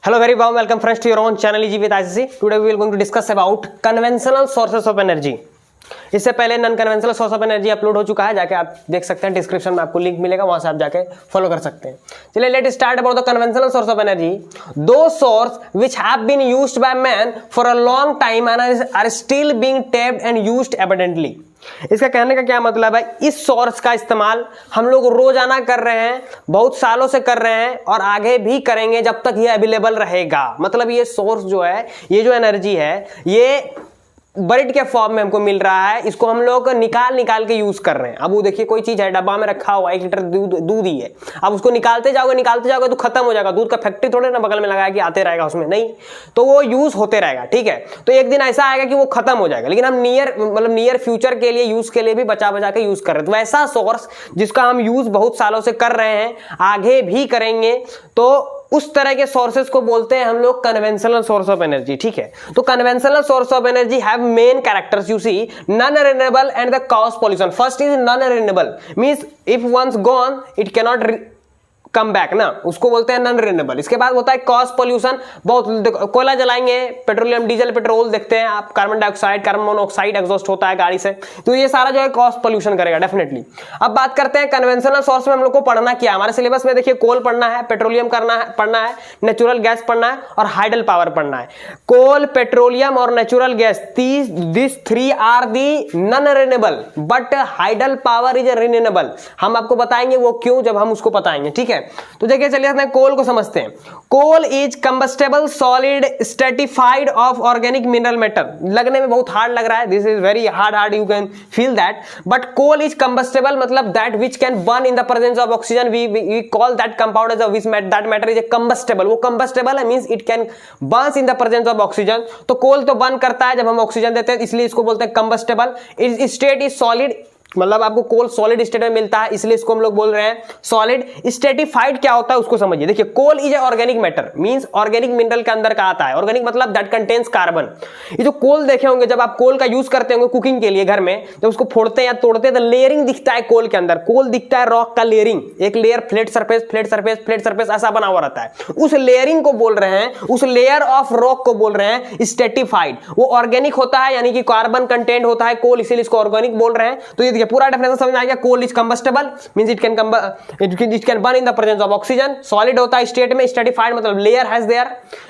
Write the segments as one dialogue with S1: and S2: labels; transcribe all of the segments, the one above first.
S1: Hello, very warm welcome friends to your own channel EG with ICC. Today we are going to discuss about conventional sources of energy. इससे पहले non conventional source of energy upload हो चुका है, जाके आप देख सकते हैं, डिस्क्रिप्शन में आपको लिंक मिलेगा, वहां से आप जाके फॉलो कर सकते हैं। चलिए let start about the conventional source of energy. दो source which have been used by man for a long time and are still being tapped and used abundantly. इसका कहने का क्या मतलब है, इस सोर्स का इस्तेमाल हम लोग रोजाना कर रहे हैं, बहुत सालों से कर रहे हैं और आगे भी करेंगे जब तक ये अवेलेबल रहेगा। मतलब ये सोर्स जो है, ये जो एनर्जी है, ये बरिड के फॉर्म में हमको मिल रहा है, इसको हम लोग निकाल के यूज कर रहे हैं। अब वो देखिए कोई चीज है डब्बा में रखा हुआ 1 लीटर दूध ही है, अब उसको निकालते जाओगे तो खत्म हो जाएगा। दूध का फैक्ट्री थोड़े ना बगल में लगाया कि आते रहेगा उसमें, नहीं, तो वो यूज होते रहेगा, ठीक है। तो एक दिन ऐसा आएगा कि वो खत्म हो जाएगा, लेकिन हम नियर फ्यूचर के लिए यूज के लिए भी बचा के यूज कर रहे हैं। तो ऐसा सोर्स जिसका हम यूज बहुत सालों से कर रहे हैं, आगे भी करेंगे, तो उस तरह के सोर्सेस को बोलते हैं हम लोग कन्वेंशनल सोर्स ऑफ एनर्जी, ठीक है। तो conventional source of energy have main characters, you see, non renewable and the cause pollution. First is non renewable, means if once gone it can not come back ना, उसको बोलते हैं non renewable. इसके बाद होता है कॉज पॉल्यूशन। बहुत कोयला जलाएंगे, पेट्रोलियम, डीजल, पेट्रोल देखते हैं आप, carbon dioxide, carbon monoxide exhaust होता है गाड़ी से, तो ये सारा जो है कॉज पॉल्यूशन करेगा डेफिनेटली। अब बात करते हैं कन्वेंशनल सोर्स में हम लोग को पढ़ना क्या, हमारे सिलेबस में देखिए कोल पढ़ना है, पेट्रोलियम पढ़ना है, नेचुरल गैस पढ़ना है और हाइडल पावर पढ़ना है। कोल, पेट्रोलियम और natural gas, this 3 are the non renewable but hydel power is renewable. हम आपको बताएंगे वो क्यों जब हम उसको बताएंगे, ठीक है। तो देखिए चलिए कोल को समझते हैं। Coal is combustible solid stratified of organic mineral matter. लगने में बहुत हार्ड लग रहा है, this is very hard, you can feel that, but coal is combustible मतलब that which can burn in the presence of oxygen. We call that compound as that matter is a combustible. वो combustible है, means it can burn in the presence of oxygen. तो coal तो burn करता है जब हम oxygen देते हैं, इसलिए इसको बोलते हैं combustible. It's state is solid, मतलब आपको कोल सॉलिड स्टेट में मिलता है, इसलिए इसको हम लोग बोल रहे हैं सॉलिड। स्ट्रेटिफाइड क्या होता है उसको समझिए। देखिए coal is a organic matter, means organic mineral के अंदर का आता है। ऑर्गेनिक मतलब दैट कंटेन्स कार्बन। ये जो कोल देखे होंगे, जब आप कोल का यूज करते होंगे कुकिंग के लिए घर में, जब उसको फोड़ते हैं या तोड़ते हैं तो लेयरिंग दिखता है कोल के अंदर। कोल दिखता है रॉक का लेयरिंग, एक लेयर फ्लैट सरफेस ऐसा बना हुआ रहता है। उस लेयरिंग को बोल रहे हैं, उस लेयर ऑफ रॉक को बोल रहे हैं स्ट्रेटिफाइड। वो ऑर्गेनिक होता है, यानी कि कार्बन कंटेंट होता है कोल, इसीलिए इसको ऑर्गेनिक बोल रहे हैं। तो ये पूरा डेफिनेशन समझ में आ गया। Coal is combustible means it can burn in the presence of oxygen. Solid होता है स्टेट में, स्ट्रेटिफाइड मतलब layer has there,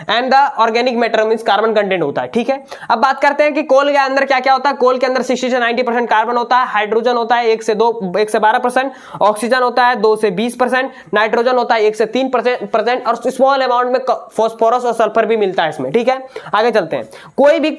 S1: and the organic matter means carbon content होता है, ठीक है। अब बात करते हैं कि कोल के अंदर क्या क्या होता है। कोल के अंदर 60 से 90% कार्बन होता है, हाइड्रोजन होता है 1 से 12%, ऑक्सीजन होता है 2 से 20%, नाइट्रोजन होता है 1 से 3% और स्मॉल अमाउंट में फास्फोरस और सल्फर भी मिलता है इसमें, ठीक है। आगे चलते हैं। कोई भी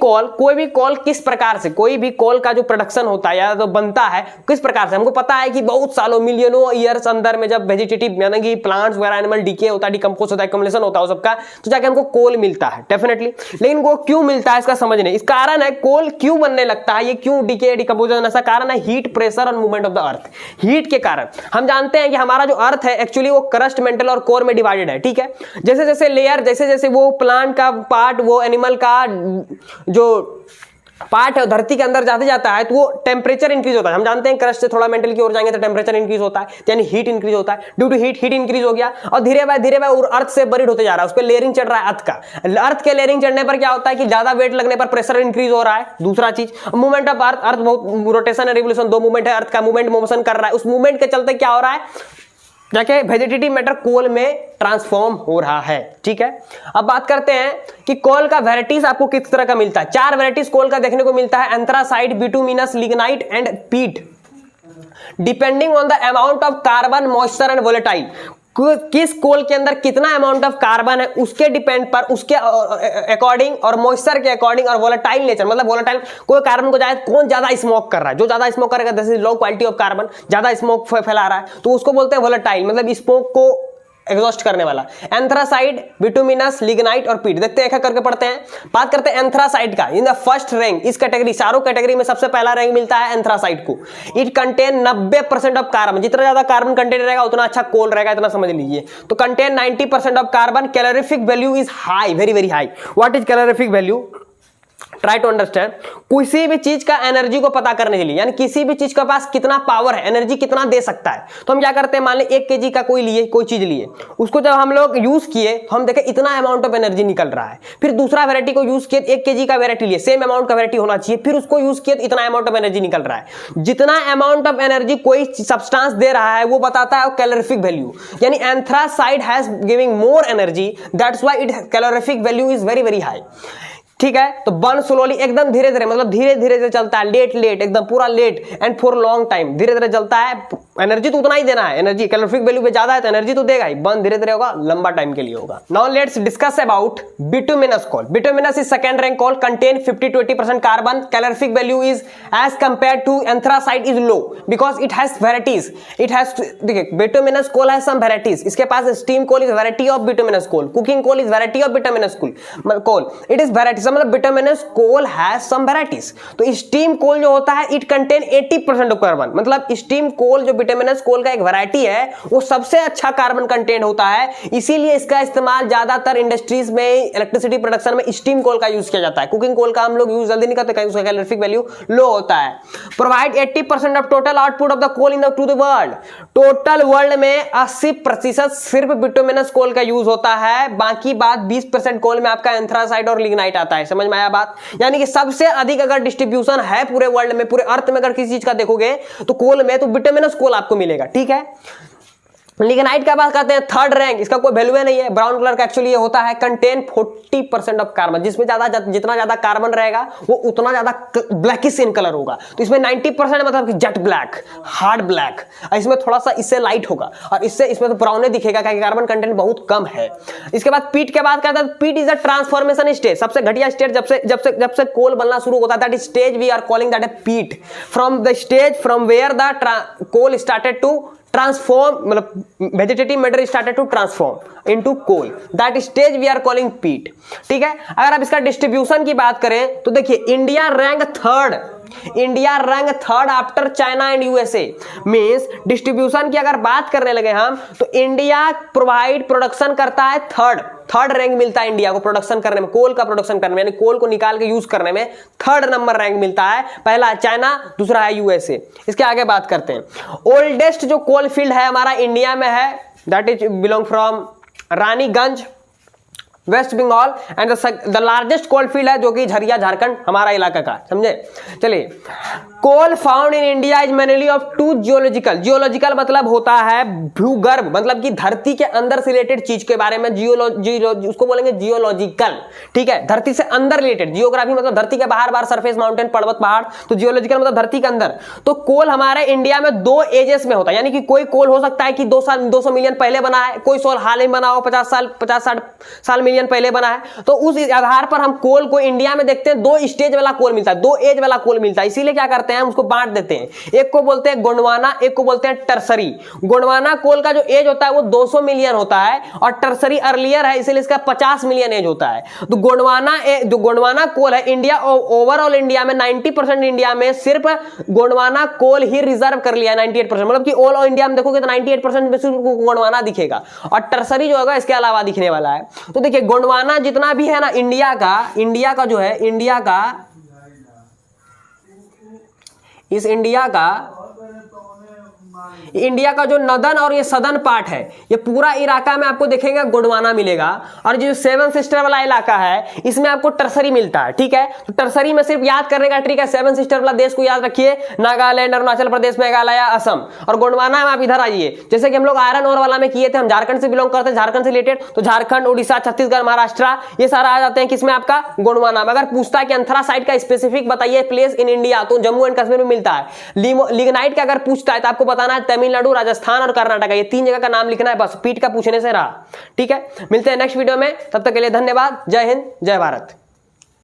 S1: कोल किस प्रकार से, कोई भी कोल का जो प्रोडक्शन होता है या तो बनता है किस प्रकार से, हमको पता है कि बहुत सालों मिलियनों ईयर्स अंदर में जब वेजिटेटिव यानी कि प्लांट्स वगैरह एनिमल डीके होता है, डिकम्पोज होता है, एक्युमुलेशन होता है सबका, तो जाके हमको कोल मिलता है डेफिनेटली। लेकिन वो क्यों मिलता है इसका समझने, इस कारण है कोल क्यों बनने लगता है, ये क्यों डीके डिकम्पोजिशन, ऐसा कारण है हीट, प्रेशर और movement of the earth. Heat के कारण हम जानते हैं कि हमारा जो अर्थ है एक्चुअली वो क्रस्ट, मेंटल और कोर में डिवाइडेड है, ठीक है। जैसे जैसे लेयर, जैसे जैसे वो प्लांट का पार्ट, वो एनिमल का जो पार्ट है धरती के अंदर जाते जाता है, तो वो टेम्परेचर इंक्रीज होता है। हम जानते हैं क्रस्ट से थोड़ा मेंटल की ओर जाएंगे तो टेम्परेचर इंक्रीज होता है, यानी हीट इंक्रीज होता है। ड्यू टू हीट इंक्रीज हो गया और धीरे बाय अर्थ से बरीड होते जा रहा है, उस पर लेयरिंग चढ़ रहा है अर्थ का। अर्थ के लेयरिंग चढ़ने पर क्या होता है कि ज्यादा वेट लगने पर प्रेशर इंक्रीज हो रहा है। दूसरा चीज मूवमेंट ऑफ अर्थ बहुत रोटेशन है, रिवोल्यूशन, 2 मूवमेंट है अर्थ का, मूवमेंट मोशन कर रहा है। उस मूवमेंट के चलते क्या हो रहा है, जाके वेजिटेटिव मैटर कोल में ट्रांसफॉर्म हो रहा है, ठीक है। अब बात करते हैं कि कोल का वैरायटीज आपको किस तरह का मिलता है। 4 वैरायटीज कोल का देखने को मिलता है, एंथ्रासाइट, बिटुमिनस, लिग्नाइट एंड पीट। Depending on the amount of carbon, moisture and volatile, किस कोल के अंदर कितना अमाउंट ऑफ कार्बन है उसके डिपेंड पर, उसके अकॉर्डिंग और मॉइस्चर के अकॉर्डिंग और वोलेटाइल नेचर, मतलब वोलेटाइल कोई कार्बन को जाए, कौन ज्यादा स्मोक कर रहा है, जो ज्यादा स्मोक करेगा this is low quality of carbon, ज्यादा स्मोक फैला रहा है तो उसको बोलते हैं वोलेटाइल, मतलब स्मोक को एग्जॉस्ट करने वाला। एंथ्रासाइड, बिटुमिनस, लिग्नाइट और पीट। देखते हैं एक करके पढ़ते हैं। बात करते हैं एंथ्रासाइड का। इन द फर्स्ट रैंक, इस कैटेगरी, चारों कैटेगरी में सबसे पहला रैंक मिलता है एंथ्रासाइड को। इट कंटेन 90% ऑफ कार्बन, जितना ज्यादा कार्बन कंटेंट रहेगा उतना अच्छा कोल रहेगा, इतना समझ लीजिए। तो contain 90% of carbon. Calorific value is high, very very high. What is calorific value? Try to understand, किसी भी चीज का एनर्जी को पता करने के लिए, यानी किसी भी चीज के पास कितना पावर है, एनर्जी कितना दे सकता है, तो हम क्या करते हैं, मान ली 1 kg का कोई चीज लिए, उसको जब हम लोग यूज किए तो हम देखे इतना अमाउंट ऑफ एनर्जी निकल रहा है, फिर दूसरा वेराइटी को यूज किए, 1 kg का वेराइटी लिए, सेम अमाउंट का वेराइटी होना चाहिए, फिर उसको यूज किए तो इतना अमाउंट ऑफ एनर्जी निकल रहा है। जितना अमाउंट ऑफ एनर्जी कोई सब्सटेंस दे रहा है वो बताता है कैलोरीफिक वैल्यू, यानी anthracite has giving more energy, that's why it calorific value is very very high. ठीक है, तो बर्न स्लोली, एकदम धीरे धीरे, मतलब धीरे धीरे से चलता है, लेट एकदम पूरा late and for long time, धीरे धीरे चलता है, एनर्जी तो उतना ही देना है, एनर्जी कैलोरीफिक वैल्यू पे ज्यादा है तो एनर्जी तो देगा ही, बर्न धीरे धीरे होगा, लंबा टाइम के लिए होगा। Now let's discuss about bituminous coal. Bituminous is second rank coal, contain 50 to 80% carbon, calorific value is as compare to anthracite is low because it has varieties, it has, देखिए bituminous coal has some varieties, इसके पास steam coal is variety of bituminous coal, cooking coal is variety of bituminous coal, it is variety, मतलब bituminous coal has some varieties. तो steam coal जो होता है it contain 80% of carbon, मतलब steam coal जो bituminous कोल का एक variety है वो सबसे अच्छा कार्बन कंटेंट होता है, इसीलिए इसका इस्तेमाल ज्यादातर इंडस्ट्रीज में, इलेक्ट्रिसिटी प्रोडक्शन में स्टीम कोल का यूज किया जाता है। कुकिंग कोल का हम लोग यूज जल्दी नहीं करते क्योंकि उसका कैलोरीफिक वैल्यू लो होता है। Provide 80% of total output of the coal in to the world, total world में 80% सिर्फ बिटुमिनस कोल का यूज होता है, बाकी बात 20% कोल में आपका एंथ्रासाइड और लिग्नाइट आता है। समझ में आया बात? यानी कि सबसे अधिक अगर डिस्ट्रीब्यूशन है पूरे वर्ल्ड में, पूरे अर्थ में अगर किसी चीज का देखोगे तो कोल में तो बिटुमिनस कोल आपको मिलेगा। ठीक है, लिग्नाइट का बात करते हैं, थर्ड रैंक, इसका कोई वैल्यू नहीं है, ब्राउन कलर का एक्चुअली ये होता है, कंटेन 40% ऑफ कार्बन, जिसमें जितना ज्यादा कार्बन रहेगा वो उतना ज्यादा ब्लैकिश इन कलर होगा। तो इसमें 90% मतलब जेट ब्लैक, हार्ड ब्लैक, इसमें थोड़ा सा इससे लाइट होगा और इसमें तो ब्राउन दिखेगा क्योंकि कार्बन कंटेंट बहुत कम है। इसके बाद पीट के बात करते हैं, पीट इज अ ट्रांसफॉर्मेशन स्टेज, सबसे घटिया स्टेज जब से कोल बनना शुरू होता है, that is stage we are calling that a peat, from the stage from where the coal started to transform, मतलब vegetative matter started to transform into coal, that stage we are calling peat. ठीक है, अगर आप इसका distribution की बात करें तो देखिए India rank third after China and USA, means distribution की अगर बात करने लगे हम तो इंडिया प्रोडक्शन करता है थर्ड रैंक मिलता है इंडिया को प्रोडक्शन करने में, कोल का प्रोडक्शन करने में, यानी कोल को निकाल के यूज करने में थर्ड नंबर रैंक मिलता है, पहला है चाइना, दूसरा है यूएसए। इसके आगे बात करते हैं, ओल्डेस्ट जो कोल फील्ड है हमारा इंडिया में है, that is belong from Raniganj, West Bengal, and the largest coal field है जो कि झरिया झारखंड हमारा इलाका का। समझे? चलिए, coal found in India is mainly of two geological मतलब होता है भूगर्भ, मतलब कि धरती के अंदर से रिलेटेड चीज के बारे में, उसको बोलेंगे जियोलॉजिकल। ठीक है, धरती से अंदर रिलेटेड, जियोग्राफी मतलब धरती के बाहर सरफेस, माउंटेन, पर्वत, पहाड़, तो जियोलॉजिकल मतलब धरती के अंदर। तो कोल हमारे इंडिया में 2 एजेस में होता है, यानी कि कोई कोल हो सकता है कि 200 मिलियन पहले बना है, कोई कोल हाल ही बना हो 50-60 साल मिलियन पहले बना है। तो उस आधार पर हम कोल को इंडिया में देखते हैं 2 स्टेज वाला कोल मिलता है, 2 एज वाला कोल मिलता है, इसीलिए क्या करते हैं हम उसको बांट देते हैं, एक को बोलते हैं गोंडवाना, एक को बोलते हैं टर्सरी। गोंडवाना कोल का जो एज होता है वो 200 मिलियन होता है और टर्सरी अर्लियर है इसलिए इसका 50 मिलियन एज होता है। तो जो गोंडवाना कोल है इंडिया, ओवरऑल इंडिया में 90% इंडिया में सिर्फ गोंडवाना कोल ही रिजर्व कर लिया है, 98%, मतलब कि ऑल इंडिया में देखोगे तो 98% में सिर्फ गोंडवाना दिखेगा और टर्सरी जो होगा इसके अलावा दिखने वाला है। तो देखिए गोंडवाना जितना भी है ना इंडिया का जो है, इंडिया का जो नदन और ये सदन पार्ट है, ये पूरा इलाका में आपको देखेंगे गोंडवाना मिलेगा, और जो 7 सिस्टर वाला इलाका है इसमें आपको टर्सरी मिलता है। ठीक है, तो टर्सरी में सिर्फ याद करने का ट्रिक है, 7 सिस्टर वाला देश को याद रखिए, नागालैंड, अरुणाचल प्रदेश, मेघालय, असम, और गोंडवाना में आप इधर आइए, जैसे कि हम लोग आयरन ओर वाला में किए थे, हम झारखंड से बिलोंग करते हैं, झारखंड से रिलेटेड, तो झारखंड, उड़ीसा, छत्तीसगढ़, महाराष्ट्र, ये सारा आ जाते हैं किसमें आपका गोंडवाना में। अगर पूछता है कि एंथ्रासाइड का स्पेसिफिक बताइए प्लेस इन इंडिया, तो जम्मू एंड कश्मीर में मिलता है। लिग्नाइट का अगर पूछता है तो आपको बताना है तमिलनाडु, राजस्थान और कर्नाटक, ये 3 जगह का नाम लिखना है, बस पीट का पूछने से रहा। ठीक है, मिलते हैं नेक्स्ट वीडियो में, तब तक के लिए धन्यवाद। जय हिंद, जय भारत।